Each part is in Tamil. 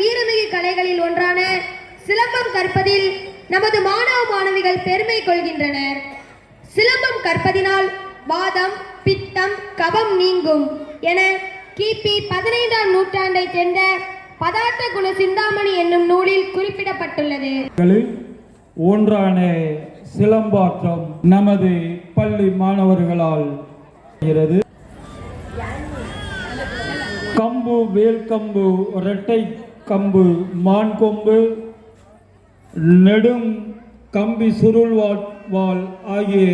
வீரமிகு கலைகளில் ஒன்றான சிலம்பம் கற்பதில் நமது மாணவ மாணவிகள் பெருமை கொள்கின்றனர். சிலம்பம் கற்பதினால் வாதம், பித்தம், கபம் நீங்கும் என கிபி 15ஆம் நூற்றாண்டை சேர்ந்த பதார்த்த குண சிந்தாமணி என்னும் நூலில் குறிப்பிடப்பட்டுள்ளது. ஒன்றான சிலம்பாட்டம் நமது பள்ளி மாணவர்களால் கம்பு, வேல்கம்பு, இரட்டை கம்பு, மான் கொம்பு, நெடும் கம்பி, சுருள் வாள் ஆகிய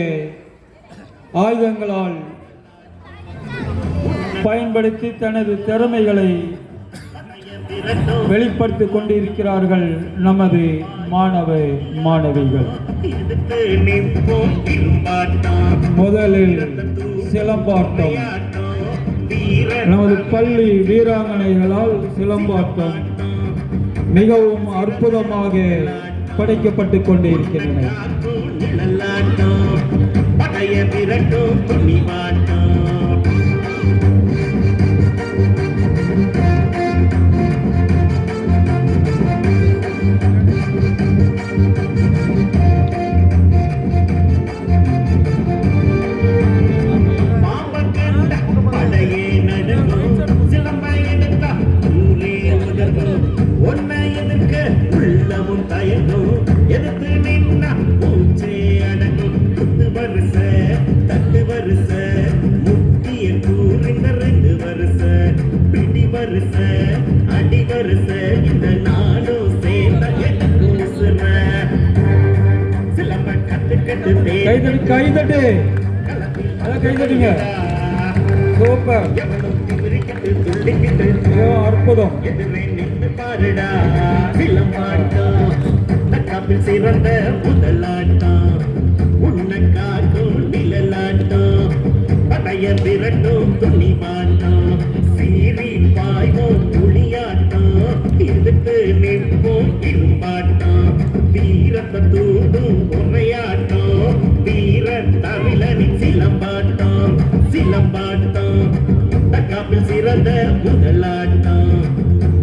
ஆயுதங்களால் பயன்படுத்தி தனது திறமைகளை வெளிப்படுத்திக் கொண்டிருக்கிறார்கள் நமது மாணவ மாணவிகள். முதலில் சிலம்பாட்டம் நமது பள்ளி வீராங்கனைகளால் சிலம்பாட்டம் மிகவும் அற்புதமாக படைக்கப்பட்டுக் கொண்டிருக்கின்றன. கைதட்டு கைதட்டுங்க. சூப்பர், அற்புதம். சிறந்த முதலாட்டம் உன்னக்காக்கும் நிழலாட்டம் படைய விரட்டும் துணிமாட்டம் சீறி பாய்வோம் புளியாட்டம் எதிர்த்து நிற்போம் இரும்பாட்டம் வீரத்தை தூண்டும் உரையாட்டம் வீர தமிழனின் சிலம்பாட்டம் சிலம்பாட்டம் தக்காப்பில் சிறந்த முதலாட்டம்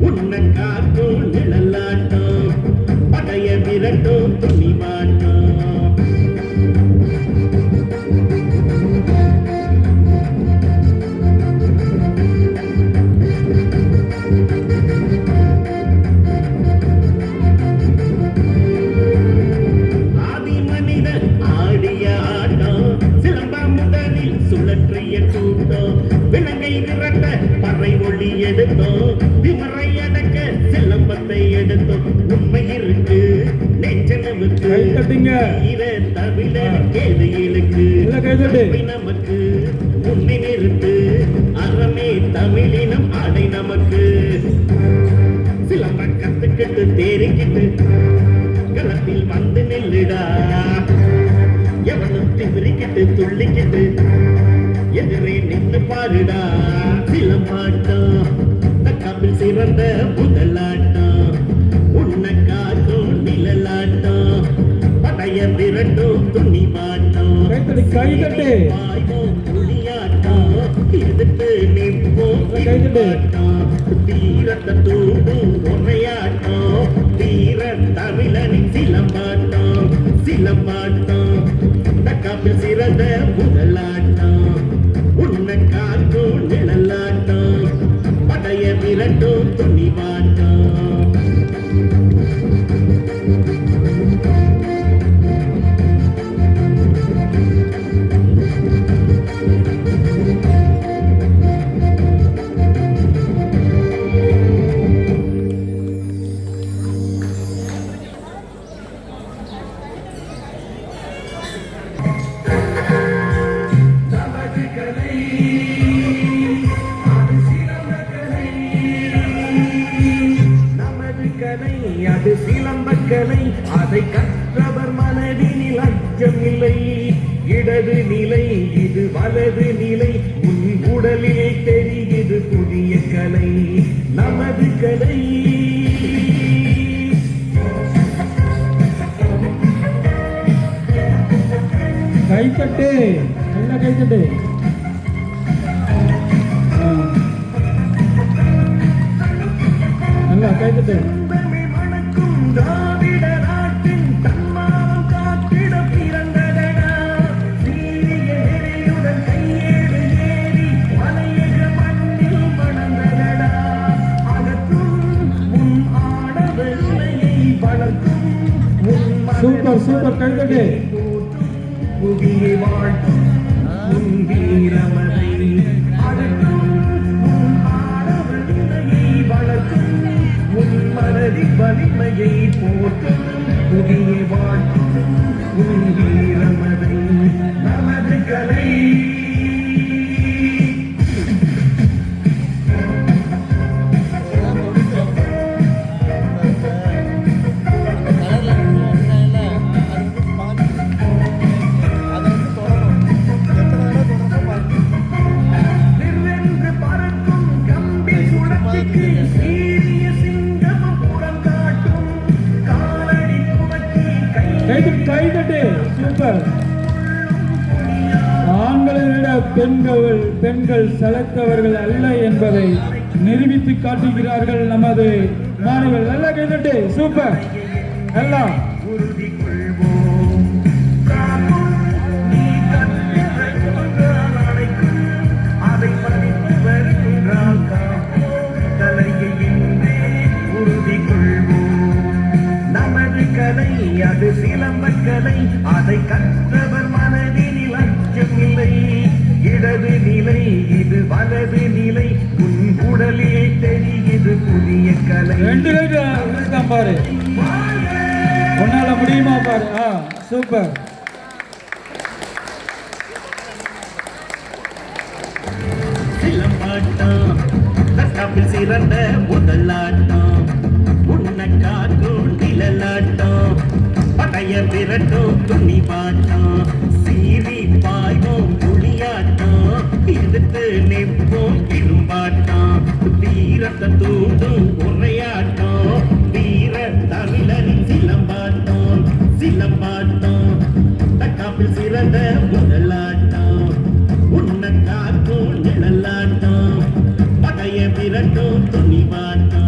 உன்னக்காக்கும் நிழலாட்டம் படைய விரட்டும் துணிமாட்டம். நமக்கு முன்னே நிறுத்து அறமே தமிழினம் அடை நமக்கு சிலம்ப கத்துக்கிட்டு தேறிக்கிட்டு களத்தில் வந்து நெல்லுடா எவனும் திமிரிக்கிட்டு துள்ளிக்கிட்டு எதிரே நின்று பாருடா சிலம்பாட்டம் தக்காப்பில் சிறந்த முதலாட்டம் உன்னக்காக்கும் நிழலாட்டம் படைய விரட்டும் துணிமாட்டம் கைதட்டு எதிர்த்து நிற்போம் தீரத்தை தூண்டும் உரையாட்டம் தீர தமிழனின் சிலம்பாட்டம் சிலம்பாட்டம் தக்காப்பில் சிறந்த முதலாட்டம் உன்னக்காக்கும் நிழலாட்டம் படைய விரட்டும் துணிமாட்டம். அது சிலம்பக்கலை அதை கற்றவர் மனதினில் அச்சம் இல்லை இடது நிலை இது வலது நிலை உன் உடலிலே தெரிகிறது புதிய கலை நமது கலை. கைத்தட்டு நல்லா கைத்தட்டு. நல்லா கைதட்டு. செந்தமிழ் மணக்கும் திராவிட நாட்டின் தன்மானம் காத்திட பிறந்ததடா. சீரிய நெறியுடன் கையேடு ஏறி மலையக மண்ணில் மணந்ததடா. அகற்றும் முன் ஆடவ நிலையை வளர்க்கும் முன் சூப்பர் சூப்பர் கைதட்டு. புவியை வாழ்த்தும் முன் வீரமதை அகற்றும் முன் ஆடவ நிலையை வளர்க்கும் முன் மனதின் வலிமையை போற்றும் புவியை வாழ்த்தும் முன் வீரமதை நமது கலை. நிர்வென்று பறக்கும் கம்பி சுழற்சிக்கு சீரிய சிங்கமும் புறம் காட்டும் காலடி துவக்கி கை கைதட்டு. சூப்பர். ஆண்களை விட பெண்கள் சளைத்தவர்கள் அல்ல என்பதை நிரூபித்து காட்டுகிறார்கள் நமது மாணவர்கள். நல்லா கைதட்டு. சூப்பர். எல்லாம் உறுதி கொள்வோம். காக்கும் நீ கற்றென்றால் அணைக்கும், அதை மதித்து வருகின்றால் காப்போம். கலையை இன்றே உறுதி கொள்வோம். நமது கலை அது சிலம்பக் கலை, அதை கற்றவர் மனதினில் அச்சமில்லை. இடது நிலை இது வலது நிலை, உன் உடலில் தெரியுது புதிய கலை. ரெண்டு பேரும் பாரு. உன்னால முடியுமா பாரு. சூப்பர். சிலம்பாட்டம் தற்காப்பில் சிறந்த முதலாட்டம், உன்னை காக்கும் நிழலாட்டம், படைய விரட்டும் துணிவாட்டம், சீறி பாய்வோம் புலியாட்டம், எதிர்த்து நிற்போம் இரும்பாட்டம், வீரத்தை தூண்டும் உரையாட்டம், வீர தமிழனின் சிலம்பாட்டம். சிலம்பாட்டம் தற்காப்பில் சிறந்த முதலாட்டம், உன்னை காக்கும் நிழலாட்டம், படைய விரட்டும் துணிவாட்டம்.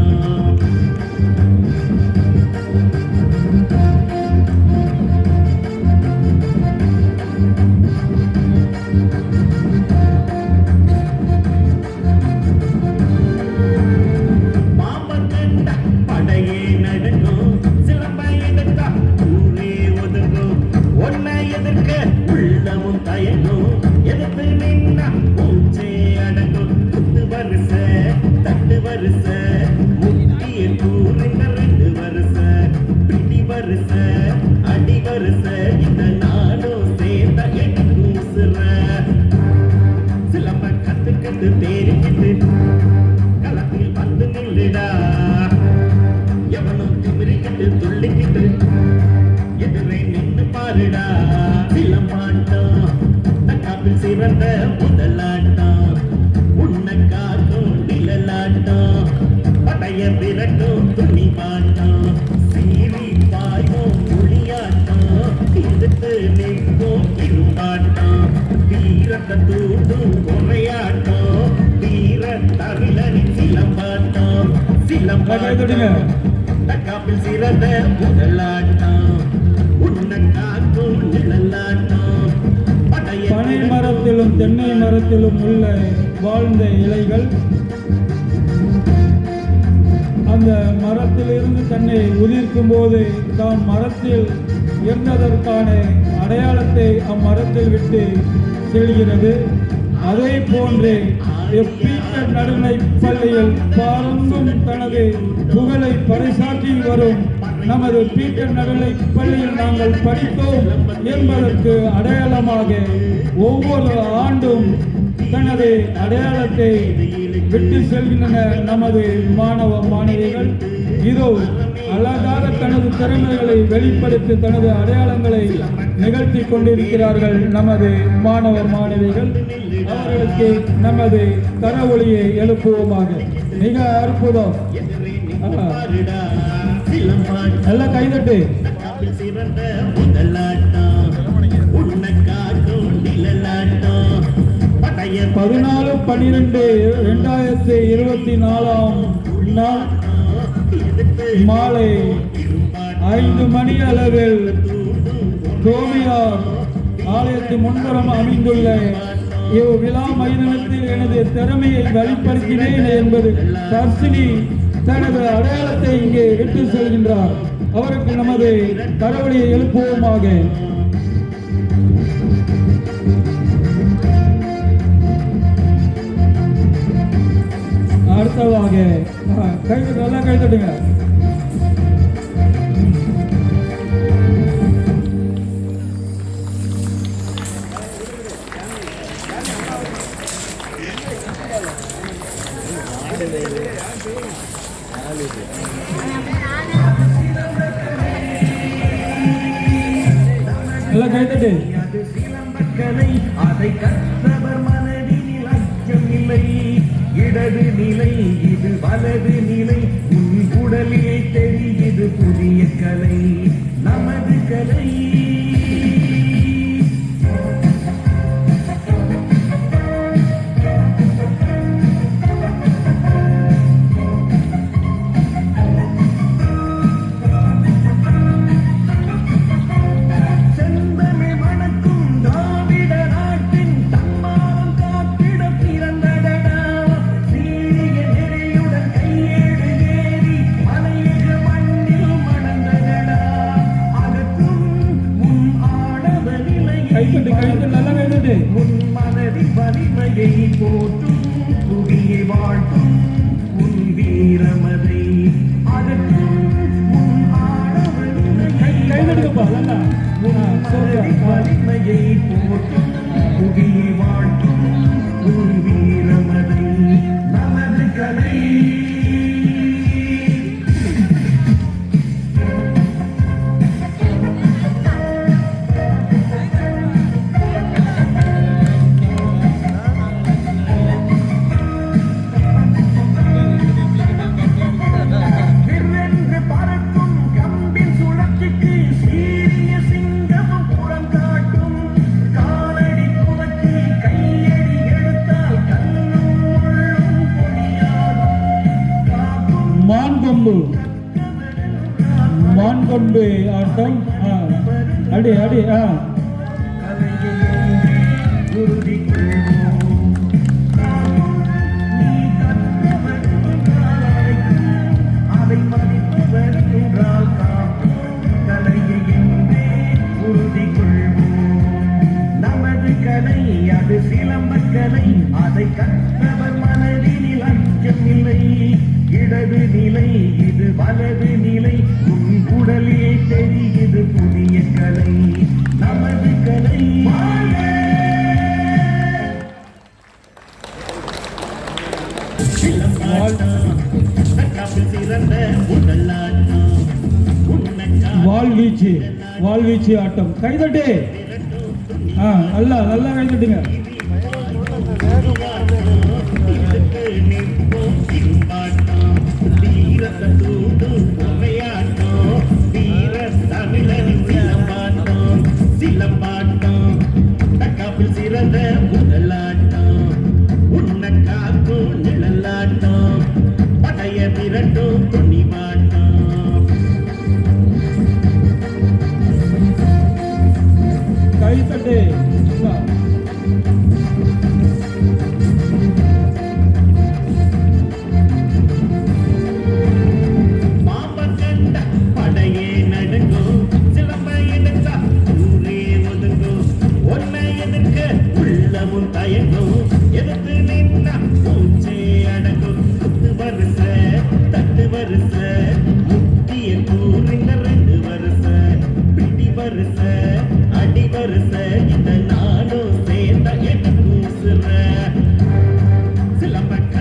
பாம்பன் கண்ட படையே நடுங்கும், சிலம்ப எடுத்தா ஊரே ஒதுங்கும், ஒன்னை எதிர்க்க உள்ளமும் தயங்கும், எதிர்த்து நின்னா மூச்சே அடங்கும். குத்து வருஷ தட்டு வருஷ முக்கிய கூறுங்க 2 வருஷ, பிடி வருஷ அடி வருஷ, இந்த நாடும் சேர்ந்த எடி கூசுற. சிலம்ப கத்துக்கிட்டு தேறிக்கிட்டு களத்தில் வந்து நில்லுடா, எவனும் திமிரிக்கிட்டு துள்ளிக்கிட்டு எதிரே நின்று பாருடா. சிலம்பாட்டம் தற்காப்பில் சிறந்த முதலாட்டம், உன்னை காக்கும் நிழலாட்டம், படைய விரட்டும் துணிவாட்டம், சீறி பாய்வோம் புலியாட்டம், எதிர்த்து நிற்போம் இரும்பாட்டம், வீரத்தை தூண்டும் உரையாட்டம், வீர தமிழனின் சிலம்பாட்டம். சிலம்பாட்டம் தற்காப்பில் சிறந்த முதலாட்டம், உன்னை காக்கும் நிழலாட்டம், படைய பனை மரத்திலும் தென்னை மரத்திலும் உள்ள வாழ்ந்த இலைகள் அந்த மரத்திலிருந்து தன்னை உதிர்க்கும் போது தான் மரத்தில் இருந்ததற்கான அடையாளத்தை அம்மரத்தில் விட்டு செல்கிறது. அதே போன்று பீட்டர் நடுநிலைப் பள்ளியில் பாரந்தும் தனது புகழை பறைசாற்றி வரும் நமது பீட்டர் நடுநிலைப் பள்ளியில் நாங்கள் படித்தோம் என்பதற்கு அடையாளமாக ஒவ்வொரு ஆண்டும் தனது அடையாளத்தை விட்டு செல்கின்றன நமது மாணவ மாணவிகள். இதோ அழகாக தனது திறமைகளை வெளிப்படுத்தி தனது அடையாளங்களை நிகழ்த்தி கொண்டிருக்கிறார்கள் நமது மாணவ மாணவிகள். அவர்களுக்கு நமது கரவொலியை எழுப்புவோமாக. மிக அற்புதம். நல்ல கைதட்டு. 14/12/2024 நாள் மாலை 5 மணி அளவில் தோமையார் ஆலயத்தின் முன்புறம் அமைந்துள்ள இவ்விழா மைதானத்தில் எனது திறமையை வெளிப்படுத்தினேன் என்பது தர்சினி தனது அடையாளத்தை இங்கே விட்டு செல்கின்றார். அவருக்கு நமது கரவொலியை எழுப்புவோமாக. அடுத்ததாக நல்லா கை தட்டுங்க. நல்லா கை தட்டு. அது சிலம்பக்கலை, அதை கற்றவர் மனதில் அச்சம் இல்லை. இடது நிலை இது வலது நிலை, உன் உடலிலே தெரியுது புதிய கலை, நமது கலை. வலிமையை போற்றும் புவியை வாழ்த்தும் உன் வீரமதை அகற்றும் உன் வலிமையை போற்றும் புவியை வாழ்த்தும் உன் வீரமதை நமது கலை. மான்கொம்பு ஆட்டம். அடி அடி. நமது கலை அது சிலம்பக்கலை, அதை கற்றவர் மனதில் அச்சம் இல்லை. இடது நிலை இது வலது நிலை, உன் உடலே தெரியுது புதிய கலை, நமது கலை. வாழ்வீச்சு வாழ்வீச்சு ஆட்டம். கைதட்டு. நல்லா நல்லா கைதட்டுங்க. சிலம்பாட்டம் தக்காப்பில் சிறந்த முதலாட்டம், உன்னை காக்கும் நிழலாட்டம், படைய விரட்டும் துணிவாட்டம். கைதட்டு.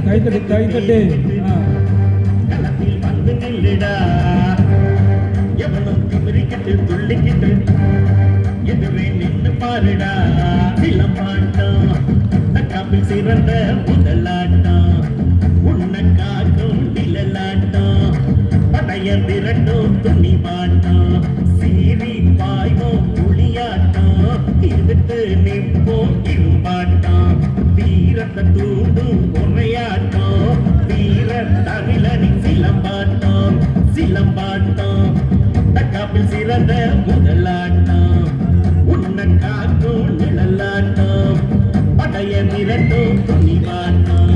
கைதட்டு கைதட்டு. களத்தில் வந்து நில்லுடா, எவனும் திமிரிக்கிட்டு துள்ளிக்கிட்டு எதிரே நின்று பாருடா. சிலம்பாட்டம் தக்காப்பில் சிறந்த முதலாட்டம், உன்னை காக்கும் நிழலாட்டம், படைய விரட்டும் துணிவாட்டம், சீறி பாய்வோம் புளியாட்டம், எதிர்த்து நிற்போம் இரும்பாட்டம், வீரத்தை தூண்டும் உரையாட்டம், வீர தமிழனின் சிலம்பாட்டம், சிலம்பாட்டம் தக்காப்பில் சிறந்த முதலாட்டம் உன்னை காக்கும் நிழலாட்டம் படைய மிரட்டும் துணிவாட்டம்